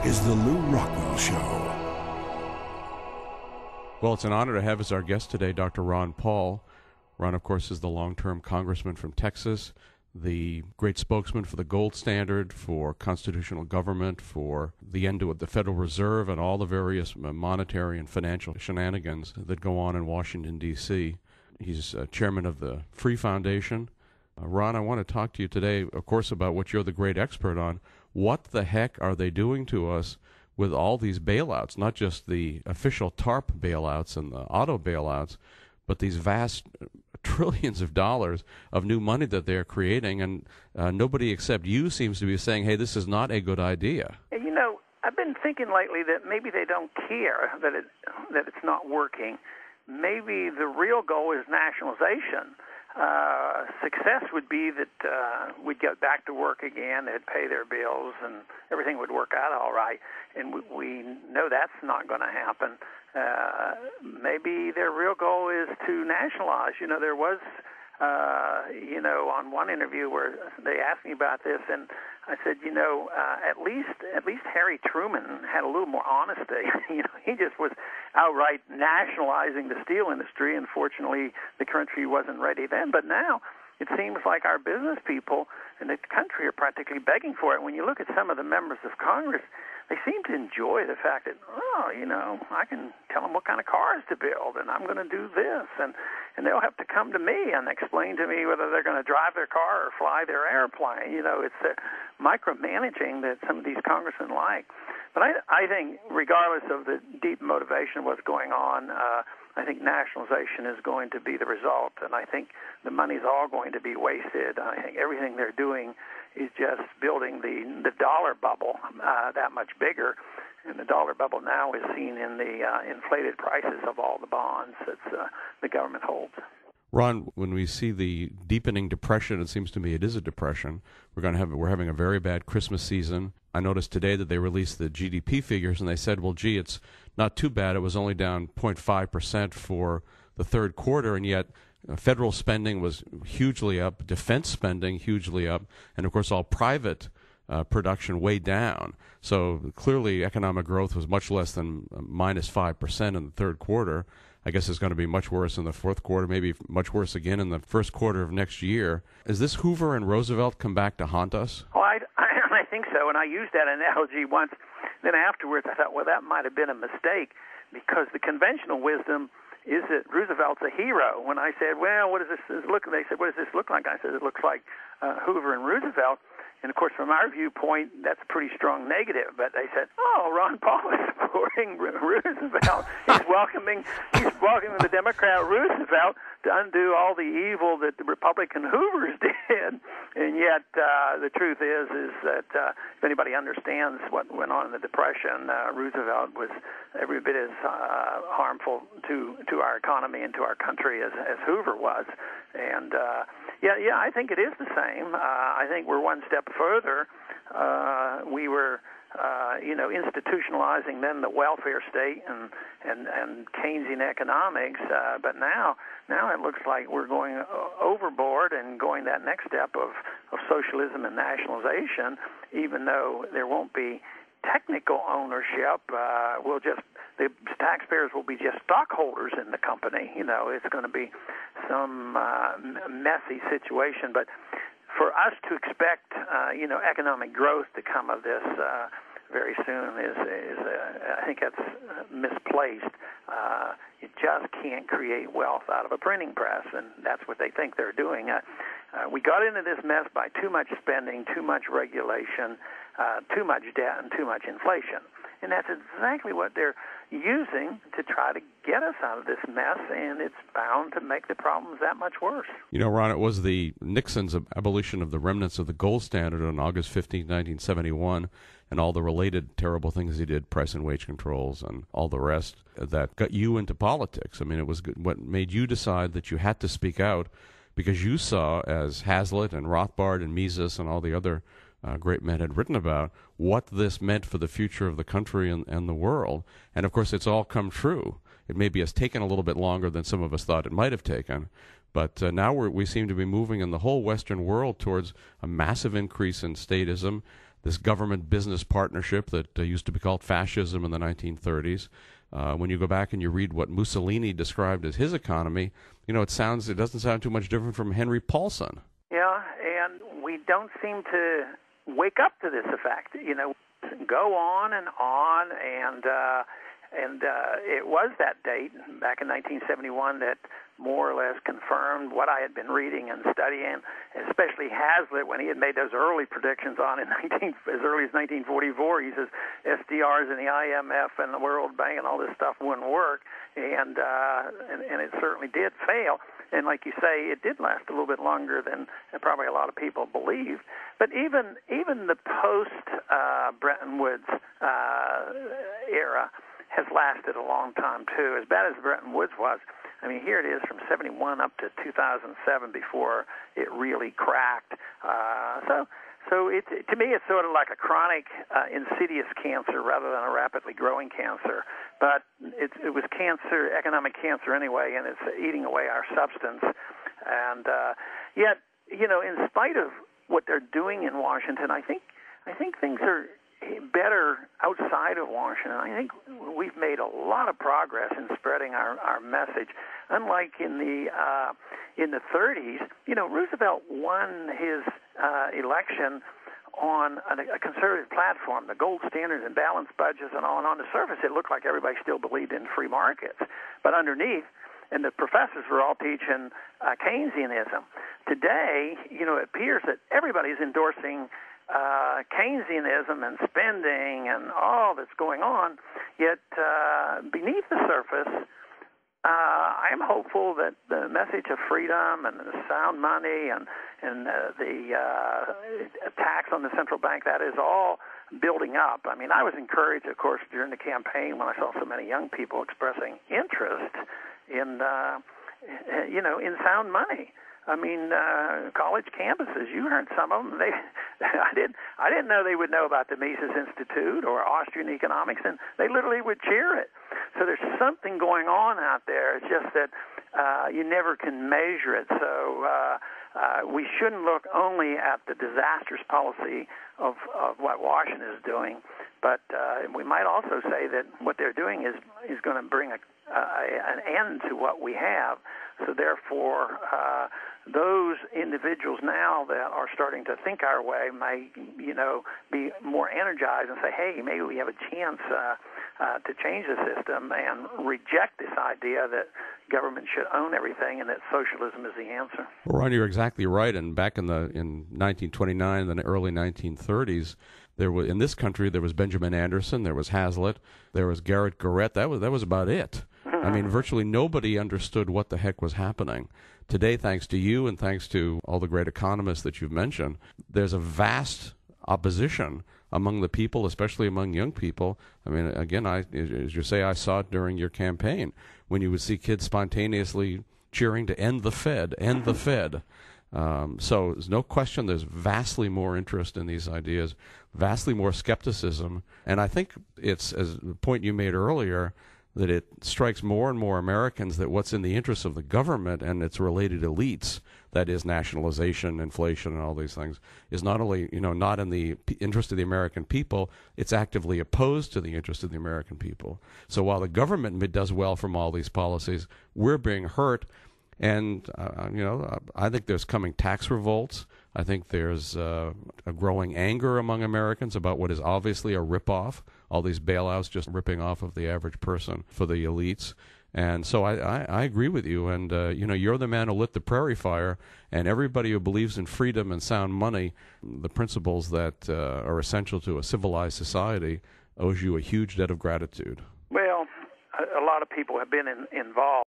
is the Lew Rockwell Show. Well, it's an honor to have as our guest today Dr. Ron Paul. Ron, of course, is the long-term congressman from Texas, the great spokesman for the gold standard, for constitutional government, for the end of the Federal Reserve and all the various monetary and financial shenanigans that go on in Washington, D.C. He's chairman of the Free Foundation. Ron, I want to talk to you today, of course, about what you're the great expert on. What the heck are they doing to us with all these bailouts, not just the official TARP bailouts and the auto bailouts, but these vast trillions of dollars of new money that they're creating, and nobody except you seems to be saying, hey, this is not a good idea. You know, I've been thinking lately that maybe they don't care that it's not working. Maybe the real goal is nationalization. Success would be that we'd get back to work again, they'd pay their bills, and everything would work out all right. And we know that's not going to happen. Maybe their real goal is to nationalize. You know, there was, on one interview where they asked me about this, and I said, at least Harry Truman had a little more honesty. He just was outright nationalizing the steel industry, and fortunately the country wasn't ready then. But now it seems like our business people in the country are practically begging for it. When you look at some of the members of Congress, they seem to enjoy the fact that, I can tell them what kind of cars to build, and I'm going to do this. And they'll have to come to me and explain to me whether they're going to drive their car or fly their airplane. It's the micromanaging that some of these congressmen like. But I think regardless of the deep motivation of what's going on, I think nationalization is going to be the result, and I think the money's all going to be wasted. I think everything they're doing is just building the dollar bubble that much bigger, and the dollar bubble now is seen in the inflated prices of all the bonds that the government holds. Ron, when we see the deepening depression, it seems to me it is a depression. We're having a very bad Christmas season. I noticed today that they released the GDP figures, and they said, well, gee, it's not too bad. It was only down 0.5% for the third quarter, and yet federal spending was hugely up, defense spending hugely up, and, of course, all private production way down. So clearly economic growth was much less than minus 5% in the third quarter. I guess it's going to be much worse in the fourth quarter, maybe much worse again in the first quarter of next year. Is this Hoover and Roosevelt come back to haunt us? Well, I think so, and I used that analogy once. Then afterwards I thought, well, that might have been a mistake, because the conventional wisdom is that Roosevelt's a hero. When I said, well, what does this look like? They said, what does this look like? I said, it looks like Hoover and Roosevelt. And, of course, from our viewpoint, that's a pretty strong negative. But they said, oh, Ron Paul is supporting Roosevelt. He's welcoming the Democrat Roosevelt to undo all the evil that the Republican Hoovers did. And yet the truth is that if anybody understands what went on in the Depression, Roosevelt was every bit as harmful to our economy and to our country as Hoover was. And, I think it is the same. I think we're one step further. We were, institutionalizing then the welfare state and Keynesian economics, but now it looks like we're going overboard and going that next step of socialism and nationalization, even though there won't be technical ownership. The taxpayers will be just stockholders in the company. It's going to be some messy situation. But for us to expect, economic growth to come of this very soon is I think that's misplaced. You just can't create wealth out of a printing press, and that's what they think they're doing. We got into this mess by too much spending, too much regulation, too much debt, and too much inflation. And that's exactly what they're using to try to get us out of this mess, and it's bound to make the problems that much worse. Ron, it was the Nixon's abolition of the remnants of the gold standard on August 15, 1971, and all the related terrible things he did, price and wage controls and all the rest, that got you into politics. I mean, it was what made you decide that you had to speak out, because you saw, as Hazlitt and Rothbard and Mises and all the other great men had written about, what this meant for the future of the country and the world. And, of course, it's all come true. It maybe has taken a little bit longer than some of us thought it might have taken, but now we seem to be moving in the whole Western world towards a massive increase in statism. this government-business partnership that used to be called fascism in the 1930s. When you go back and you read what Mussolini described as his economy, it doesn't sound too much different from Henry Paulson. Yeah, and we don't seem to wake up to this effect. Go on, and it was that date back in 1971 that more or less confirmed what I had been reading and studying, especially Hazlitt when he had made those early predictions on as early as 1944. He says SDRs and the IMF and the World Bank and all this stuff wouldn't work, and it certainly did fail. And like you say, it did last a little bit longer than probably a lot of people believed. But even the post-Bretton Woods era has lasted a long time, too. As bad as Bretton Woods was, here it is from 71 up to 2007 before it really cracked. So to me, it's sort of like a chronic, insidious cancer rather than a rapidly growing cancer. But it was cancer, economic cancer anyway, and it's eating away our substance. And yet, in spite of what they're doing in Washington, I think things are better outside of Washington. I think we've made a lot of progress in spreading our message. Unlike in the 30s, Roosevelt won his election on a conservative platform, the gold standards and balanced budgets and all. And on the surface, it looked like everybody still believed in free markets. But underneath, and the professors were all teaching Keynesianism. Today, it appears that everybody's endorsing Keynesianism and spending and all that's going on, yet beneath the surface, I'm hopeful that the message of freedom and sound money and the attacks on the central bank, that is all building up. I was encouraged, of course, during the campaign when I saw so many young people expressing interest in sound money. College campuses. You heard some of them. I didn't know they would know about the Mises Institute or Austrian economics, and they literally would cheer it. So there's something going on out there. It's just that you never can measure it. So we shouldn't look only at the disastrous policy of what Washington is doing, but we might also say that what they're doing is going to bring an end to what we have. So therefore, those individuals now that are starting to think our way may, be more energized and say, hey, maybe we have a chance to change the system and reject this idea that government should own everything and that socialism is the answer. Well, Ron, you're exactly right. And back in 1929 and the early 1930s, in this country there was Benjamin Anderson, there was Hazlitt, there was Garrett Garrett. That was about it. Virtually nobody understood what the heck was happening. Today, thanks to you and thanks to all the great economists that you've mentioned, there's a vast opposition among the people, especially among young people. Again, as you say, I saw it during your campaign when you would see kids spontaneously cheering to end the Fed, end the Fed. So there's no question there's vastly more interest in these ideas, vastly more skepticism. And I think it's, as the point you made earlier, that it strikes more and more Americans that what's in the interest of the government and its related elites, that is nationalization, inflation, and all these things, is not only not in the interest of the American people, it's actively opposed to the interest of the American people. So while the government does well from all these policies, we're being hurt. And, I think there's coming tax revolts. I think there's a growing anger among Americans about what is obviously a ripoff, all these bailouts just ripping off of the average person for the elites. And so I agree with you. And, you're the man who lit the prairie fire, and everybody who believes in freedom and sound money, the principles that are essential to a civilized society, owes you a huge debt of gratitude. Well, a lot of people have been involved.